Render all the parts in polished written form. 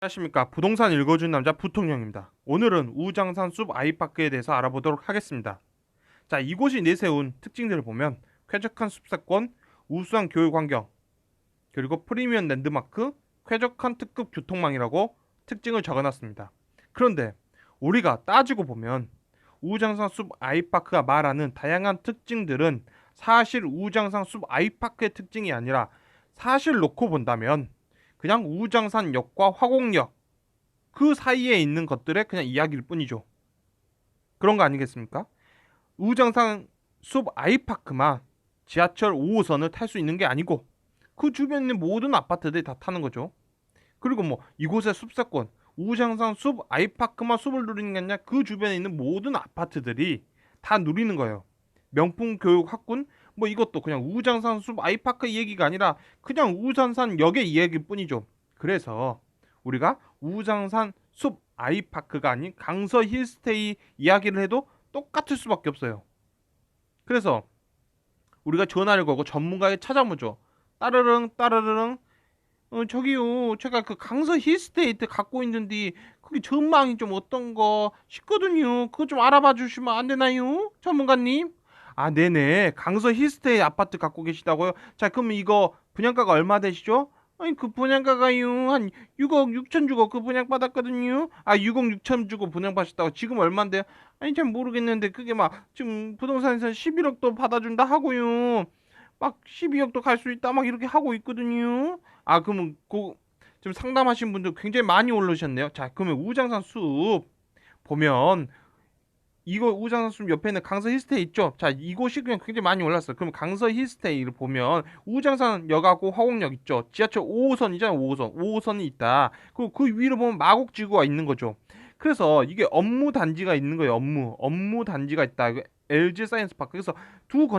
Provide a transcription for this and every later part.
안녕하십니까. 부동산 읽어준 남자 부통령입니다. 오늘은 우장산 숲 아이파크에 대해서 알아보도록 하겠습니다. 자, 이곳이 내세운 특징들을 보면 쾌적한 숲세권, 우수한 교육 환경, 그리고 프리미엄 랜드마크, 쾌적한 특급 교통망이라고 특징을 적어놨습니다. 그런데 우리가 따지고 보면 우장산 숲 아이파크가 말하는 다양한 특징들은 사실 우장산 숲 아이파크의 특징이 아니라 사실 놓고 본다면 그냥 우장산역과 화곡역 그 사이에 있는 것들의 그냥 이야기일 뿐이죠. 그런 거 아니겠습니까? 우장산 숲 아이파크만 지하철 5호선을 탈 수 있는 게 아니고 그 주변에 있는 모든 아파트들이 다 타는 거죠. 그리고 뭐 이곳의 숲세권 우장산 숲 아이파크만 숲을 누리는 게 아니라 그 주변에 있는 모든 아파트들이 다 누리는 거예요. 명품 교육 학군 뭐 이것도 그냥 우장산 숲 아이파크 얘기가 아니라 그냥 우장산 역의 이야기일 뿐이죠. 그래서 우리가 우장산 숲 아이파크가 아닌 강서 힐스테이 이야기를 해도 똑같을 수밖에 없어요. 그래서 우리가 전화를 걸고 전문가에 찾아보죠. 따르릉 따르릉 저기요 제가 그 강서 힐스테이트 갖고 있는데 거기 전망이 좀 어떤 거 싶거든요. 그거 좀 알아봐 주시면 안 되나요? 전문가님? 아, 네네. 강서 힐스테이 아파트 갖고 계시다고요? 자, 그러면 이거 분양가가 얼마 되시죠? 아니, 그 분양가가요. 한 6억 6천 주고 그 분양 받았거든요. 아, 6억 6천 주고 분양 받았다고 지금 얼마인데요? 아니, 잘 모르겠는데 그게 막 지금 부동산에서 11억도 받아준다 하고요. 막 12억도 갈 수 있다 막 이렇게 하고 있거든요. 아, 그러면 지금 상담하신 분들 굉장히 많이 올르셨네요. 자, 그러면 우장산 숲 보면 이거 우장산 숲 옆에 있는 강서 힐스테이 있죠? 자, 이곳이 그냥 굉장히 많이 올랐어요. 그럼 강서 힐스테이를 보면 우장산 역하고 화곡역 있죠? 지하철 5호선이잖아요. 5호선. 5호선이 있다. 그리고 그 위로 보면 마곡지구가 있는 거죠. 그래서 이게 업무 단지가 있는 거예요. 업무 단지가 있다. LG 사이언스 파크. 그래서 두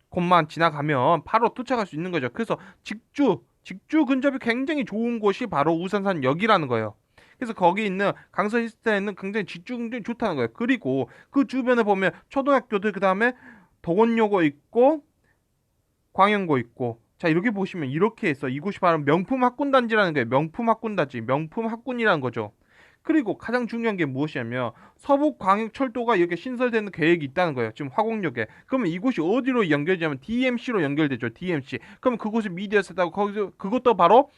곳만 지나가면 바로 도착할 수 있는 거죠. 그래서 직주 근접이 굉장히 좋은 곳이 바로 우산산역이라는 거예요. 그래서 거기 있는 강서 힐스테이는 굉장히 직주 굉장히 좋다는 거예요. 그리고 그 주변에 보면 초등학교들 그다음에 덕원여고 있고 광영고 있고 자 이렇게 보시면 이렇게 해서 이곳이 바로 명품 학군단지라는 거예요. 명품 학군단지, 명품 학군이라는 거죠. 그리고 가장 중요한 게 무엇이냐면 서북광역철도가 이렇게 신설되는 계획이 있다는 거예요. 지금 화곡역에. 그러면 이곳이 어디로 연결되냐면 DMC로 연결되죠. DMC. 그럼 그곳이 미디어센터고 거기서 그것도 바로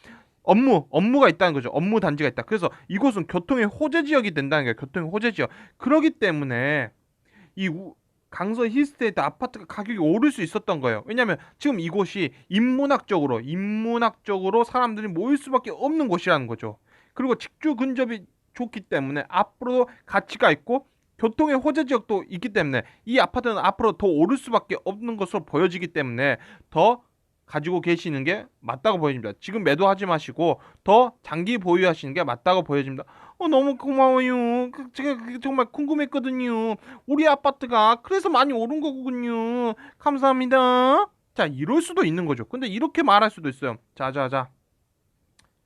업무가 있다는 거죠. 업무 단지가 있다. 그래서 이곳은 교통의 호재 지역이 된다는 거예요. 교통의 호재 지역. 그렇기 때문에 이 강서 힐스테이트 아파트가 가격이 오를 수 있었던 거예요. 왜냐하면 지금 이곳이 인문학적으로 사람들이 모일 수밖에 없는 곳이라는 거죠. 그리고 직주 근접이 좋기 때문에 앞으로도 가치가 있고 교통의 호재 지역도 있기 때문에 이 아파트는 앞으로 더 오를 수밖에 없는 것으로 보여지기 때문에 더 가지고 계시는 게 맞다고 보여집니다. 지금 매도하지 마시고 더 장기 보유하시는 게 맞다고 보여집니다. 너무 고마워요. 제가 그게 정말 궁금했거든요. 우리 아파트가 그래서 많이 오른 거군요. 감사합니다. 자, 이럴 수도 있는 거죠. 근데 이렇게 말할 수도 있어요. 자.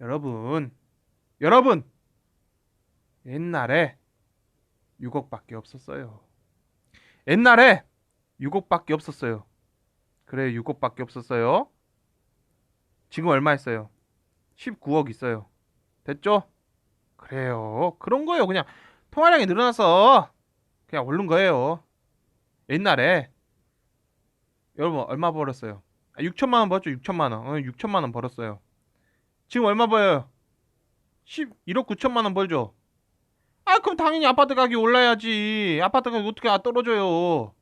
여러분, 옛날에 6억밖에 없었어요. 옛날에 6억밖에 없었어요. 그래, 6억밖에 없었어요. 지금 얼마 있어요? 19억 있어요. 됐죠? 그래요. 그런 거예요. 그냥 통화량이 늘어나서 그냥 오른 거예요. 옛날에 여러분 얼마 벌었어요? 6천만 원 벌었죠? 6천만 원. 6천만 원 벌었어요. 지금 얼마 벌어요? 11억 9천만 원 벌죠? 아, 그럼 당연히 아파트 가격이 올라야지. 아파트 가격이 어떻게 떨어져요?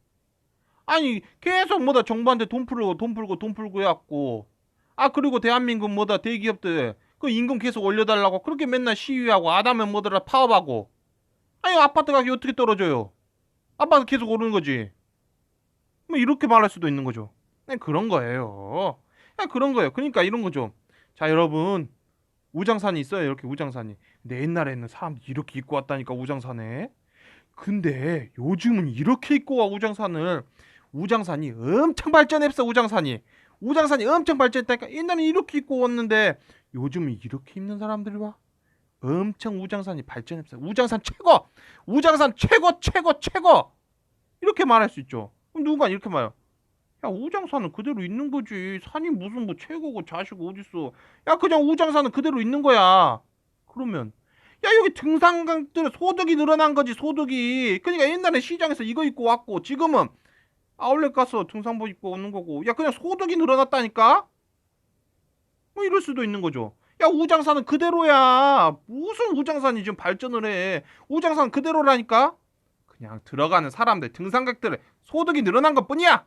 아니, 계속 뭐다 정부한테 돈 풀고 해갖고. 아, 그리고 대한민국 뭐다 대기업들 그 임금 계속 올려달라고 그렇게 맨날 시위하고 아다면 뭐더라 파업하고. 아니, 아파트 가격이 어떻게 떨어져요? 아파트 계속 오르는 거지. 뭐 이렇게 말할 수도 있는 거죠. 네, 그런 거예요. 그런 거예요. 그러니까 이런 거죠. 자, 여러분. 우장산이 있어요. 이렇게 우장산이. 근데 옛날에는 사람들이 이렇게 입고 왔다니까 우장산에. 근데 요즘은 이렇게 입고 와 우장산을. 우장산이 엄청 발전했어. 우장산이 엄청 발전했다니까. 옛날에 이렇게 입고 왔는데 요즘은 이렇게 입는 사람들이 와. 엄청 우장산이 발전했어. 우장산 최고. 우장산 최고. 이렇게 말할 수 있죠. 그럼 누군가 이렇게 말해요. 야, 우장산은 그대로 있는 거지. 산이 무슨 뭐 최고고 좌시고 어딨어. 야, 그냥 우장산은 그대로 있는 거야. 그러면 야, 여기 등산객들의 소득이 늘어난 거지, 소득이. 그러니까 옛날에 시장에서 이거 입고 왔고 지금은 아울렛 가서 등산복 입고 오는 거고. 야, 그냥 소득이 늘어났다니까? 뭐 이럴 수도 있는 거죠. 야, 우장산은 그대로야. 무슨 우장산이 지금 발전을 해. 우장산 그대로라니까? 그냥 들어가는 사람들, 등산객들의 소득이 늘어난 것 뿐이야.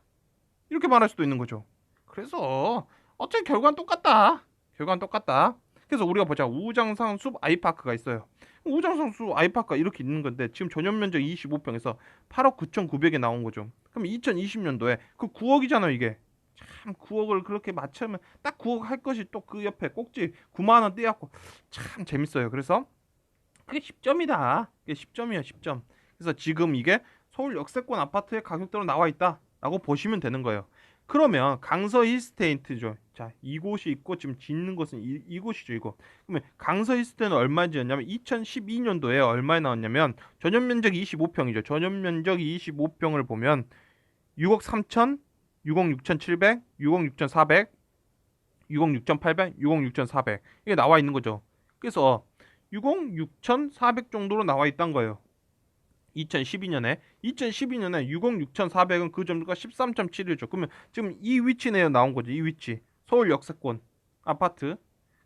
이렇게 말할 수도 있는 거죠. 그래서 어차피 결과는 똑같다. 결과는 똑같다. 그래서 우리가 보자. 우장산 숲 아이파크가 있어요. 우장산 숲 아이파크가 이렇게 있는 건데 지금 전용 면적 25평에서 8억 9,900에 나온 거죠. 그럼 2020년도에 그 9억이잖아요, 이게. 참 9억을 그렇게 맞추면 딱 9억 할 것이 또 그 옆에 꼭지 9만 원 떼갖고 참 재밌어요. 그래서 그게 10점이다. 그게 10점이야, 10점. 그래서 지금 이게 서울 역세권 아파트의 가격대로 나와 있다라고 보시면 되는 거예요. 그러면 강서 힐스테이트죠. 자, 이곳이 있고 지금 짓는 곳은 이곳이죠, 이거. 그러면 강서 힐스테이트는 얼마였냐면 2012년도에 얼마에 나왔냐면 전용 면적이 25평이죠. 전용 면적이 25평을 보면 6억 3천, 6억 6,700, 6억 6,400, 6억 6,800, 6억 6,400 이게 나와 있는 거죠. 그래서 6억 6,400 정도로 나와 있단 거예요. 2012년에 6억 6,400은 그 점수가 13.7이죠. 그러면 지금 이 위치네요, 나온 거죠. 이 위치. 서울 역세권 아파트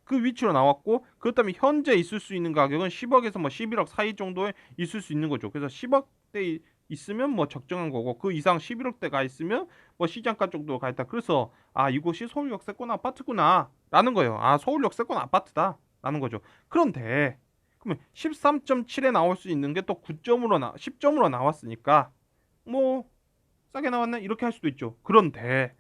그 위치로 나왔고 그렇다면 현재 있을 수 있는 가격은 10억에서 뭐 11억 사이 정도에 있을 수 있는 거죠. 그래서 10억대 있으면 뭐 적정한 거고 그 이상 11억대가 있으면 뭐 시장가 정도 가 있다. 그래서 아, 이곳이 서울 역세권 아파트구나 라는 거예요. 아, 서울 역세권 아파트다 라는 거죠. 그런데 그러면 13.7에 나올 수 있는 게 또 10점으로 나왔으니까 뭐 싸게 나왔네 이렇게 할 수도 있죠. 그런데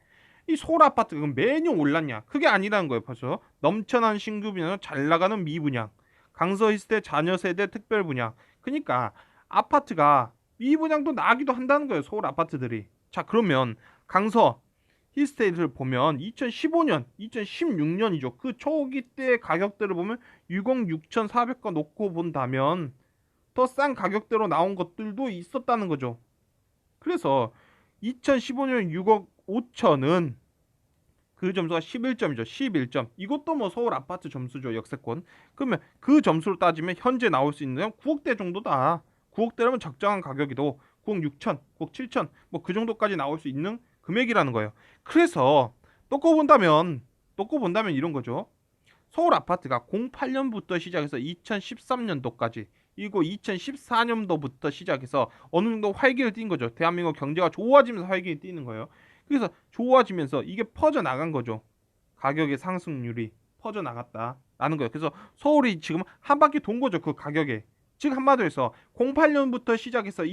이 서울 아파트가 그럼 매년 올랐냐? 그게 아니라는 거예요. 벌써 넘쳐난 신규 분양, 잘 나가는 미분양, 강서 힐스테 자녀 세대 특별 분양. 그러니까 아파트가 미분양도 나기도 한다는 거예요. 서울 아파트들이. 자, 그러면 강서 힐스테이트를 보면 2015년, 2016년이죠. 그 초기 때 가격대를 보면 6억 6,400거 놓고 본다면 더 싼 가격대로 나온 것들도 있었다는 거죠. 그래서 2015년 6억 5천은 그 점수가 11점이죠. 11점. 이것도 뭐 서울 아파트 점수죠. 역세권. 그러면 그 점수로 따지면 현재 나올 수 있는 건 9억대 정도다. 9억대라면 적정한 가격이도 9억 6천, 9억 7천 뭐 그 정도까지 나올 수 있는 금액이라는 거예요. 그래서 놓고 본다면 이런 거죠. 서울 아파트가 08년부터 시작해서 2013년도까지 이거 2014년도부터 시작해서 어느 정도 활기를 띈 거죠. 대한민국 경제가 좋아지면서 활기를 띄는 거예요. 그래서 좋아지면서 이게 퍼져나간 거죠. 가격의 상승률이 퍼져나갔다라는 거예요. 그래서 서울이 지금 한 바퀴 돈 거죠. 그 가격에. 즉 한마디로 해서 08년부터 시작해서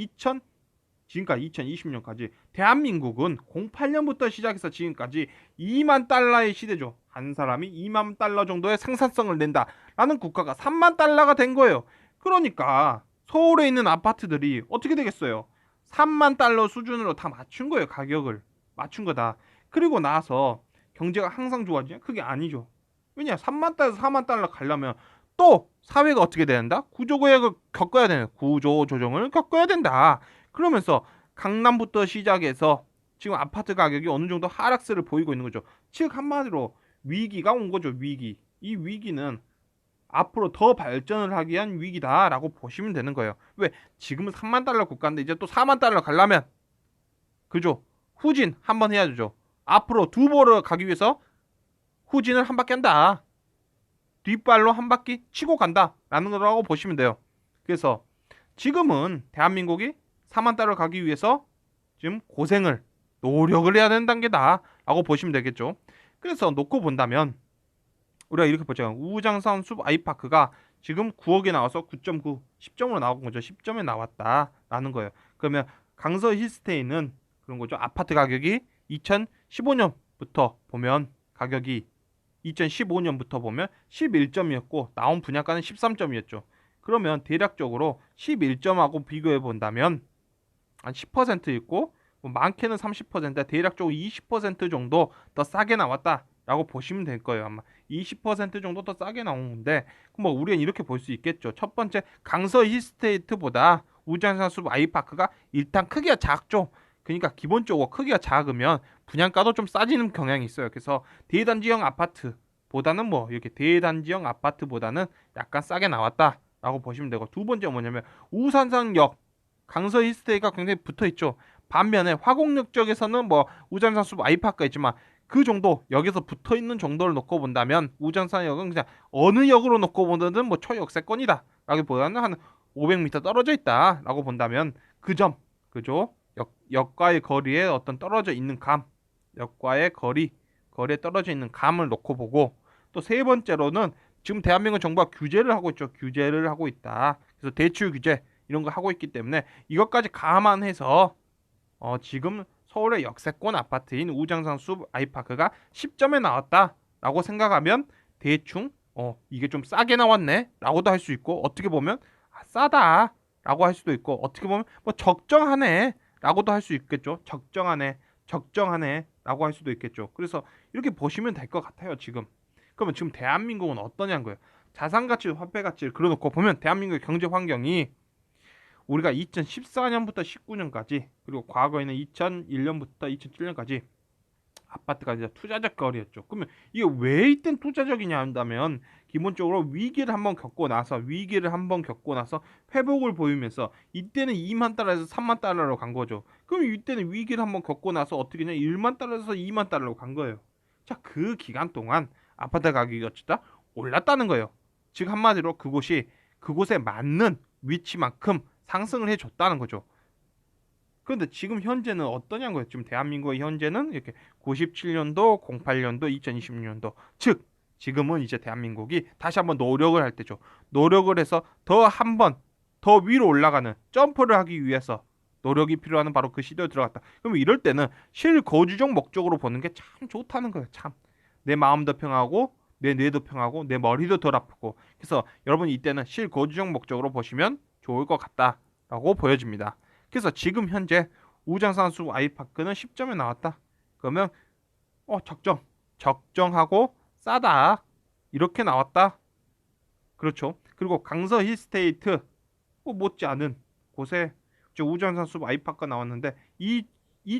지금까지 2020년까지 대한민국은 08년부터 시작해서 지금까지 2만 달러의 시대죠. 한 사람이 2만 달러 정도의 생산성을 낸다라는 국가가 3만 달러가 된 거예요. 그러니까 서울에 있는 아파트들이 어떻게 되겠어요? 3만 달러 수준으로 다 맞춘 거예요. 가격을 맞춘 거다. 그리고 나서 경제가 항상 좋아지냐? 그게 아니죠. 왜냐? 3만 달러에서 4만 달러 가려면 또 사회가 어떻게 된다? 구조조정을 겪어야 되는 구조조정을 겪어야 된다. 그러면서 강남부터 시작해서 지금 아파트 가격이 어느 정도 하락세를 보이고 있는 거죠. 즉 한마디로 위기가 온 거죠. 위기. 이 위기는 앞으로 더 발전을 하기 위한 위기다라고 보시면 되는 거예요. 왜? 지금은 3만 달러 국가인데 이제 또 4만 달러 가려면 그죠? 후진 한번 해야 되죠. 앞으로 두 보러 가기 위해서 후진을 한 바퀴 한다. 뒷발로 한 바퀴 치고 간다라는 거라고 보시면 돼요. 그래서 지금은 대한민국이 4만 달러 가기 위해서 지금 노력을 해야 되는 단계다라고 보시면 되겠죠. 그래서 놓고 본다면 우리가 이렇게 보죠. 우장산 숲 아이파크가 지금 9억에 나와서 9.9, 10점으로 나온 거죠. 10점에 나왔다라는 거예요. 그러면 강서 힐스테이는 그런 거죠. 아파트 가격이 2015년부터 보면 가격이 2015년부터 보면 11점이었고 나온 분양가는 13점이었죠. 그러면 대략적으로 11점하고 비교해 본다면 한 10% 있고 뭐 많게는 30% 대략적으로 20% 정도 더 싸게 나왔다라고 보시면 될 거예요. 아마 20% 정도 더 싸게 나온 건데 뭐 우리는 이렇게 볼 수 있겠죠. 첫 번째 강서 힐스테이트보다 우장산 숲 아이파크가 일단 크기가 작죠. 그러니까 기본적으로 크기가 작으면 분양가도 좀 싸지는 경향이 있어요. 그래서 대단지형 아파트보다는 뭐 이렇게 대단지형 아파트보다는 약간 싸게 나왔다라고 보시면 되고, 두 번째 뭐냐면 우산상역 강서 힐스테이가 굉장히 붙어 있죠. 반면에 화곡역 쪽에서는 뭐 우장산숲 아이파크가 있지만 그 정도 여기서 붙어 있는 정도를 놓고 본다면 우장산역은 그냥 어느 역으로 놓고 보든 뭐 초역세권이다 라기보다는 한 500m 떨어져 있다라고 본다면 그 점, 그죠? 역과의 거리에 어떤 떨어져 있는 감, 역과의 거리에 떨어져 있는 감을 놓고 보고, 또 세 번째로는 지금 대한민국 정부가 규제를 하고 있죠. 규제를 하고 있다. 그래서 대출 규제 이런 거 하고 있기 때문에 이것까지 감안해서 지금 서울의 역세권 아파트인 우장산 숲 아이파크가 10점에 나왔다라고 생각하면 대충 이게 좀 싸게 나왔네라고도 할 수 있고, 어떻게 보면 싸다라고 할 수도 있고, 어떻게 보면 뭐 적정하네라고도 할 수 있겠죠. 적정하네라고 할 수도 있겠죠. 그래서 이렇게 보시면 될 것 같아요. 그러면 지금 대한민국은 어떠냐는 거예요. 자산 가치, 화폐 가치를 그려놓고 보면 대한민국의 경제 환경이 우리가 2014년부터 19년까지, 그리고 과거에는 2001년부터 2007년까지 아파트가 이제 투자적 거리였죠. 그러면 이게 왜 이땐 투자적이냐 한다면, 기본적으로 위기를 한번 겪고 나서 회복을 보이면서 이때는 2만 달러에서 3만 달러로 간 거죠. 그럼 이때는 위기를 한번 겪고 나서 어떻게 냐 1만 달러에서 2만 달러로 간 거예요. 자, 그 기간 동안 아파트 가격이 어쩌다 올랐다는 거예요. 즉 한마디로 그곳에 맞는 위치만큼 상승을 해줬다는 거죠. 그런데 지금 현재는 어떠냐는 거예요. 지금 대한민국의 현재는 이렇게 97년도, 08년도, 2020년도, 즉 지금은 이제 대한민국이 다시 한번 노력을 할 때죠. 노력을 해서 더 위로 올라가는 점프를 하기 위해서 노력이 필요한 바로 그 시대에 들어갔다. 그러면 이럴 때는 실거주적 목적으로 보는 게 참 좋다는 거예요. 참. 내 마음도 평하고 내 뇌도 평하고 내 머리도 덜 아프고. 그래서 여러분 이때는 실거주적 목적으로 보시면 좋을 것 같다라고 보여집니다. 그래서 지금 현재 우장산숲 아이파크는 10점에 나왔다. 그러면 적정하고 싸다 이렇게 나왔다. 그렇죠. 그리고 강서 힐스테이트 못지않은 곳에 우장산숲 아이파크가 나왔는데 이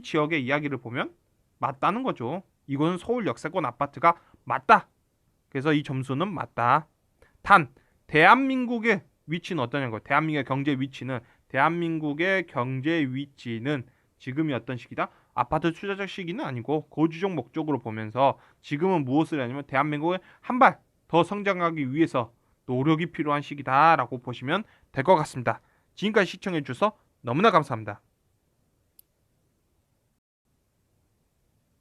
지역의 이야기를 보면 맞다는 거죠. 이거는 서울 역세권 아파트가 맞다. 그래서 이 점수는 맞다. 단 대한민국의 위치는 어떠냐는 거예요. 대한민국의 경제 위치는 지금이 어떤 시기다? 아파트 투자적 시기는 아니고 거주적 목적으로 보면서 지금은 무엇을 하냐면 대한민국을 한 발 더 성장하기 위해서 노력이 필요한 시기다라고 보시면 될 것 같습니다. 지금까지 시청해 주셔서 너무나 감사합니다.